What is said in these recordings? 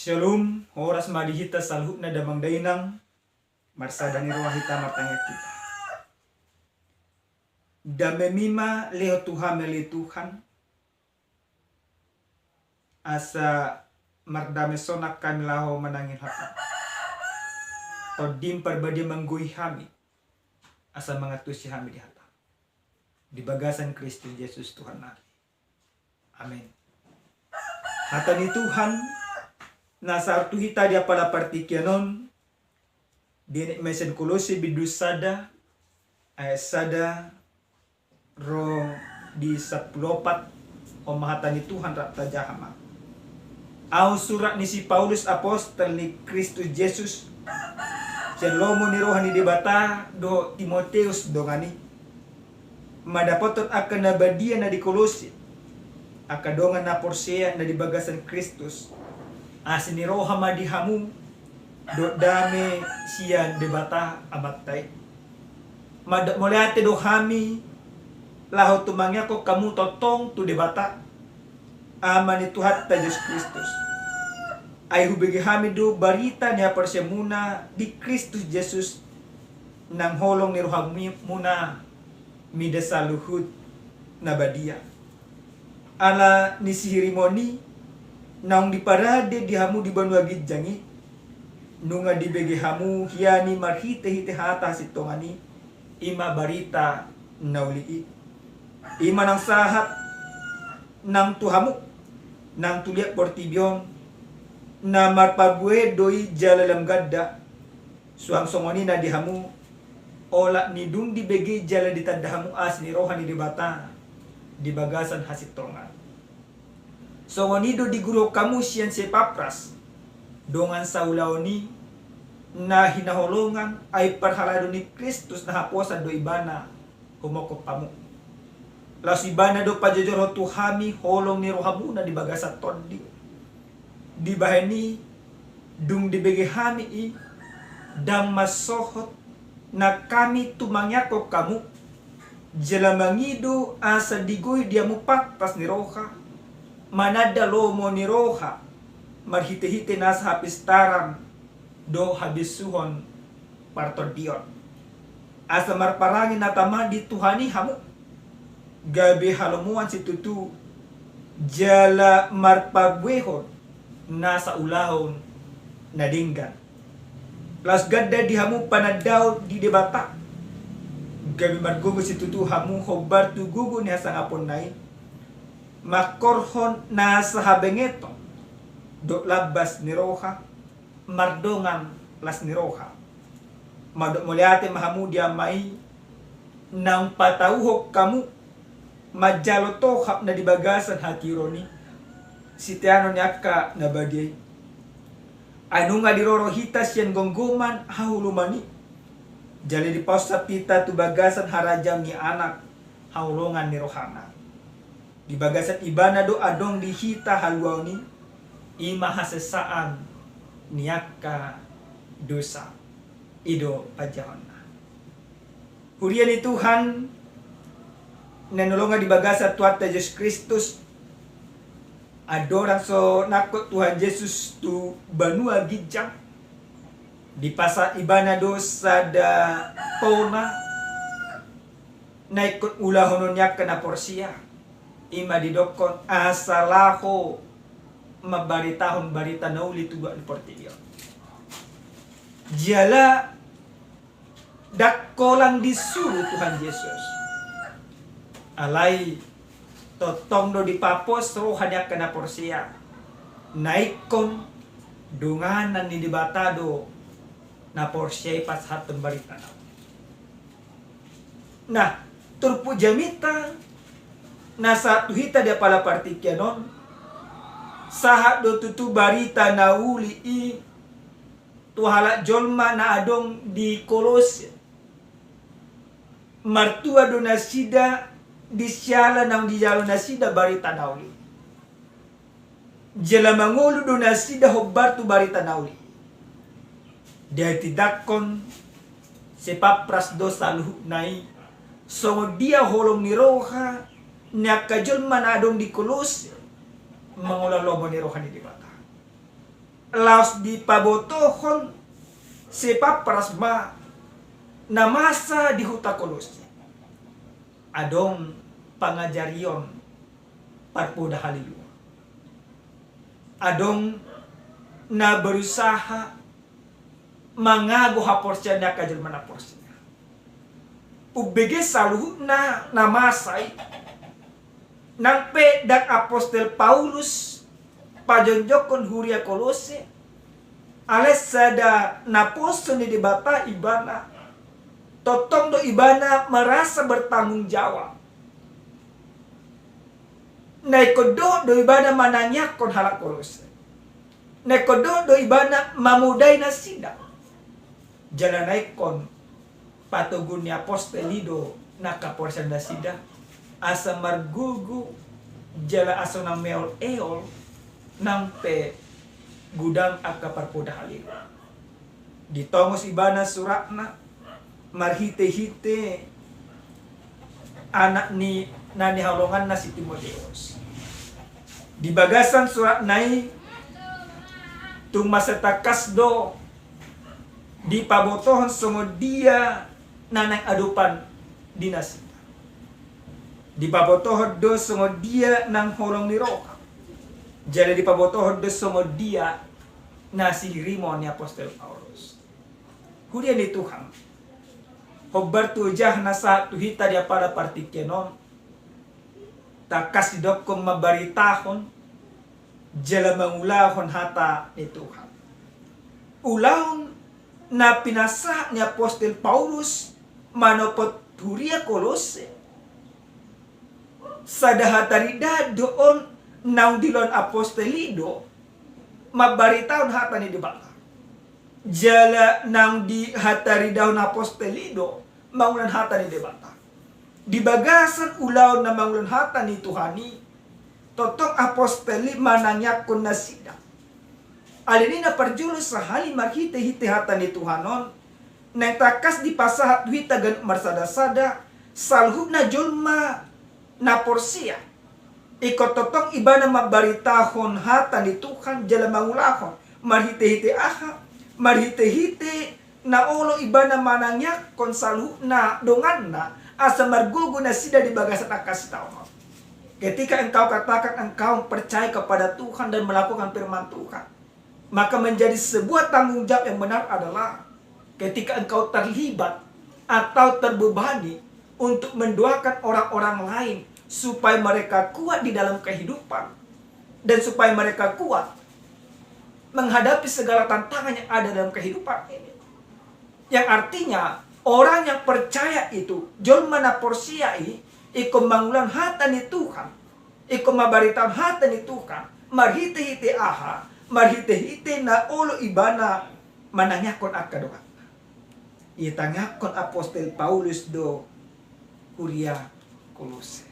Shalom, oras madihita salhut na damang dainang, marsada ni ruahita martanya kita. Damemima leo Tuhan meli Tuhan, asa mardame sonak kami laho manangin hata. Todim perbadi menggui kami, asa mengatusi kami di hata. Di bagasan Kristus Yesus Tuhan nari. Amin. Hata ni Tuhan, nasa artu hita dia pala partikianon di mesen Kolose bidus sada ayat sada ro di 14 o mahata ni Tuhan rakta jahama. Au surat ni si Paulus apostol ni Kristus Yesus ken lomo ni rohani debata do Timoteus dongani madapotot akan nabadia na di Kolose akadongan na porsea na di bagasan Kristus asiniroha madihamu do dame siya debata amatay moleate do hami laho tumangya ko kamu totong tu debata aman itu hatta Yesus Kristus ay hubigi hami do barita niya persemuna di Kristus Yesus nang holong ni rohami muna midasaluhud na badia ala ni sihirimoni naung diparade di hamu di banua gidjangi nunga di bege hamu hiani marhite hite hata sitongani ima barita naulii ima nang sahat nang tuhamu nang tuliak portibion na marpabue doi jalalam gadda suang songoni na di hamu ola ni dung di bege jala di tadahamu asni rohani di bata di bagasan hasitongan. So wanido di guru kamu siyan se papras dongan saulaoni na hinaholongan ay parhalado ni Kristus na haposa do ibana humoko pamu. Las ibana do pajajoro tuhami holong ni rohabuna di bagasa tondi. Di bahani dung dibege hami i dam masohot na kami tumangyako kamu jelamangido asa digoy diamu patas ni roha manada lomo ni roha marhite-hite nas hapistaran do habisuhon partodion asa marparangin natama di Tuhani hamu gabi halomuan situtu jala marpagwehon nasa ulahon nadinggan plus gadda di hamu panadaw di debata gabi margugo situtu hamu hobar tu gugo ni hasang apon nai makorhon nasa habengeto do labas ni roha mardongan las ni roha madok muliate mahamu dia mai nang patauhok kamu majalo tohap na dibagasan hati roni sitiano nyaka na bagay anu nga diroro hitas yan gonggoman haulumani jali di pausat tita tu bagasan harajang ni anak haulongan ni rohana di bagasan ibana do adong dihita halwaw ni imahasesaan niyaka dosa ido pajahon na. Hurian ni Tuhan nanulungan di bagasan tuata Yesus Kristus adorang so nakot Tuhan Yesus tu banua gijang di pasal ibana dosa da tona naikot ulahonon niyaka na porsia ima didokon asalaho mabaritahon barita nauli tuba di portillo jala dakkolang disuruh Tuhan Yesus alai totong do dipapos rohanya kena porsia naikon dunganan ni dibatado na porsia pas hatun barita nah turpu jamita na satu hita dia pala partikianon sahat do tutu barita nauli i tuhala jolma na adong di Kolose martua do nasida di siala nang di jalo nasida barita nauli jela mangulu do nasida hobbar tu barita nauli dia tidakon sepapras do saluh nai so dia holong ni roha nyakajol manadong di Kolose mangulang lobo ni rohani di bata laos di pabotohon sepa prasma na masa di huta Kolose. Adong pangajarion parpoda halilu. Adong na berusaha mangago haporsya na kajelman haporsya. Ubege saluhut na namasay ng pedak Apostel Paulus pajonjokon huria Kolose ales sada naposo ni dibata ibana totong do ibana merasa bertanggung jawab naikodo do ibana mananyakon halak Kolose naikodo do ibana mamudai na sida jalanaikon patugun ni apostelido nakaporsan na sida asa margugu jala aso na meol eol nang pe gudang akaparpoda halil ditongos ibana suratna marhite-hite anak ni nani halongan na si Timoteus di bagasan surat nai tung masetakas do di pabotohon songo dia nanang adupan dinasi di pabotohon do songo dia nang holong ni roka jadi di pabotohon do songo dia nasi rimon ni Apostel Paulus hudia ni Tuhan hobar tujah nasa tuhita dia pada partikenon takas didokong mabaritahon jala mangulahon hata ni Tuhan ulahon na pinasa ni Apostel Paulus manopot huria Kolose sadahatarida doon naung dilon apostelido mabaritahon hata ni dibala jala naung di hataridahon apostelido mangulan hata ni dibata di bagasan ulaw na mangulan hata ni Tuhani totong aposteli mananyakon na sida alini na parjulos sa hali makita-hiti hata ni Tuhanon nang takas di pasahat wita gan marsada-sada salhub na julma na porsiya ikot totong iba na mabaritahon hata ni Tuhan jala mangulahon marhite-hite aha marhite-hite na olo iba na manangyak kon salhub na dongan na asa margugo na sida di bagasan akas taon ketika engkau katakan engkau percaya kepada Tuhan dan melakukan firman Tuhan maka menjadi sebuah tanggung jawab yang benar adalah ketika engkau terlibat atau terbebani untuk mendoakan orang-orang lain supaya mereka kuat di dalam kehidupan dan supaya mereka kuat menghadapi segala tantangan yang ada dalam kehidupan ini. Yang artinya orang yang percaya itu jolma na porsiai iko mangulan hata ni Tuhan iko mabaritan hata ni Tuhan marhite-hite aha marhite-hite na olo ibana mananyakon akadoa. Itangakon Apostel Paulus do huria Kolose.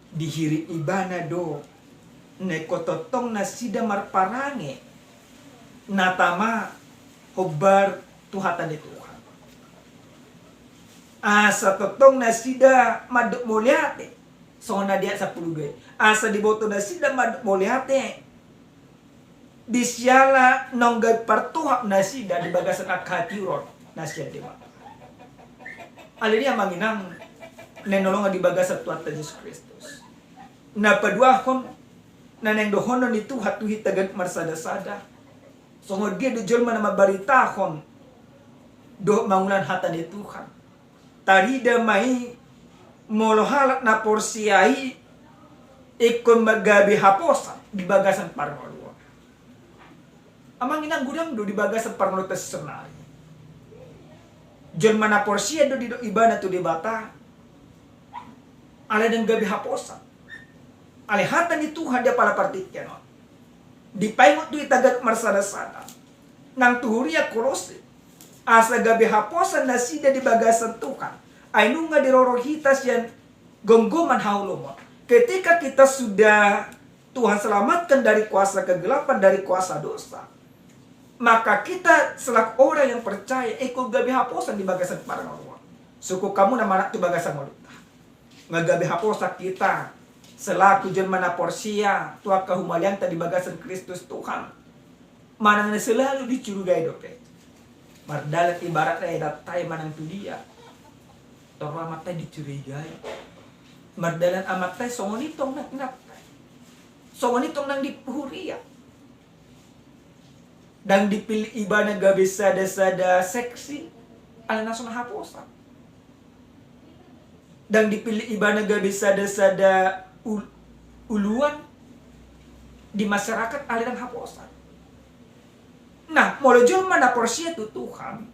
Dihiri ibana do nekototong na sida marparange natama hobar tuhatan ni Tuhan. Asa totong na sida maduk muliate so na dia 10 asa diboto na sida maduk muliate disyala nonggay partuhap na sida di bagasan akatiron na siya dewa. Alin niya manginang nenolong di bagasan Tuhan Yesus Kristus. Napaduahon na nengdohonon itu hatuhi tagan marsada-sada. So dia do jolma na mabaritahon do mangulan hata ni Tuhan. Tarida mai molohalak na porsiai ikon magabi haposa di bagasan parnolo. Amang inang gudang do di bagasan parnolo tesenai. Jolma na porsia do di do ibana tu di bata. Ale dan gabi haposa. Ale hata ni Tuhan dia pala partikyan. Dipaingot tu itagat marsada-sada. Nang tuhuria Kolose. Asa gabi haposan na sida di bagasan Tuhan. Ay nunga di rorohitas yan gonggoman haulo mo. Ketika kita sudah Tuhan selamatkan dari kuasa kegelapan, dari kuasa dosa. Maka kita selaku orang yang percaya ikut gabi haposan di bagasan parangorwa. Suku kamu nama anak tu bagasan molita. Ngagabi haposa kita selaku jelma na porsia tua kahumalian tadi bagasan Kristus Tuhan manang na selalu dicurigai dope. Mardalat ibarat ay datay manang tu dia. Toro amatay dicurigai. Mardalan amatay songonitong naknapay. Songonitong nang dipuhuria. Dan dipilih iba na gabi sada seksi. Ala naso na haposan. Dan dipilih iba na gabi sada uluan. Di masyarakat ala ng haposan. Nah, molojol man na porsiya tutuhan,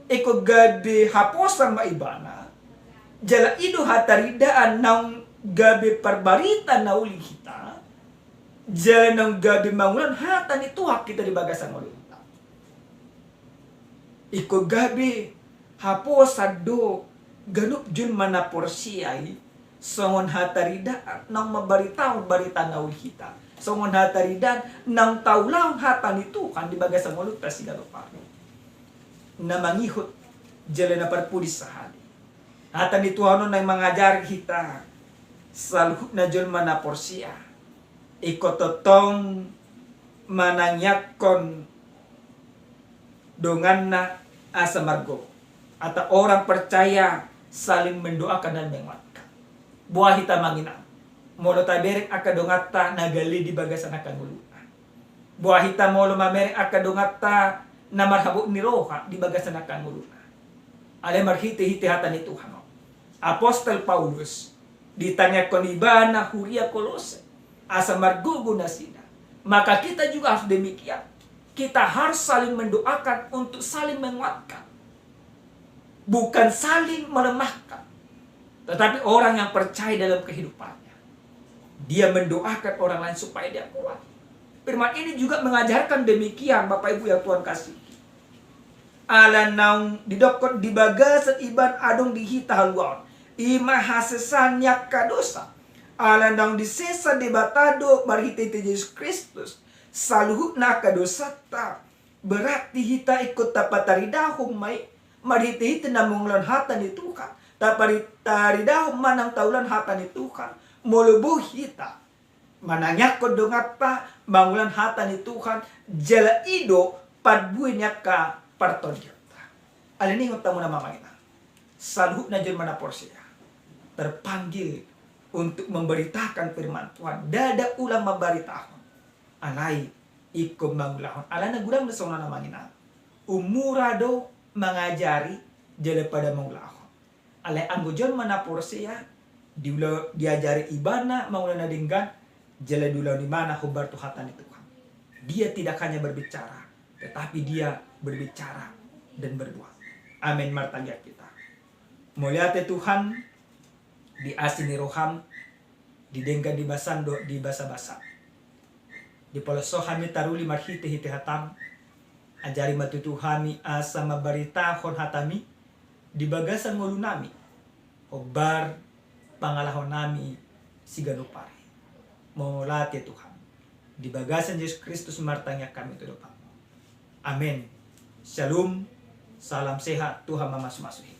iko gabi haposan maibana, jala ido hataridaan ng gabi parbarita na uli kita, jala ng gabi mangulan hatan ituhak kita di bagasan ulit. Iko gabi haposan do, ganup jun man na porsiyay, songon hataridaan ng mabaritaw barita na uli kita. Songon hataridan ng taulang hatan itu kan di bagasang mulut presigato pa na mangihot jala na parpudis sa hali. Hatan itu ano na mangajar kita sa luhut na jol mana porsiya ikototong manangyakon dongan na asa margo at orang percaya saling mendoakan dan menguatkan. Buah hita manginang molo taberek akadongata nagali di bagasan akan muluan. Buah hitam molo mamerek akadongata na marhabuk ni roha di bagasan akan muluan. Ale marhiti-hiti hatan itu Tuhan. Apostol Paulus ditanyakan iba na huria Kolose asa margugu na sina. Maka kita juga harus demikian. Kita harus saling mendoakan untuk saling menguatkan. Bukan saling melemahkan. Tetapi orang yang percaya dalam kehidupannya. Dia mendoakan orang lain supaya dia kuat. Firman ini juga mengajarkan demikian Bapak Ibu yang Tuhan kasih. Ala naung didokot di bagasan iban adong dihita haluan. Ima hasesan yakka dosa. Ala naung disesa debatado marhiti Yesus Kristus. Saluhut na kadosata. Berarti hita ikut tapataridahong may. Marhiti hita na munglan hatan itu kan. Tapataridahong manang taulan hatan itu kan. Mulubuh hita mananyak ko dongapa bangulan hata ni Tuhan jala ido padbuinya ka partodyota. Alini ngota mo na mamangina. Saluhut na dyan mana porsiya. Terpanggil untuk memberitakan firman Tuhan. Dada ulang memberitakan. Alay ikom mangulahon. Ala na gulang na sa una na mangina. Umurado mengajari jala pada mangulahon. Alay anggo dyan mana porsiya. Diajari ibana maulana dinggan jala dulu di mana hubar tuhatan itu kan. Dia tidak hanya berbicara, tetapi dia berbicara dan berbuat. Amin martaga kita. Muliate Tuhan di asini roham didenggan di basando di basa-basa. Di polosohami taruli marhite-hite hatam ajari matutuhami asa mabarita hon hatami di bagasan ngulunami. Hubar pangalahon nami si ganupari. Mulati Tuhan. Di bagasan Yesus Kristus martanya kami itu doa. Amin. Shalom. Salam sehat. Tuhan mamas-masuhi.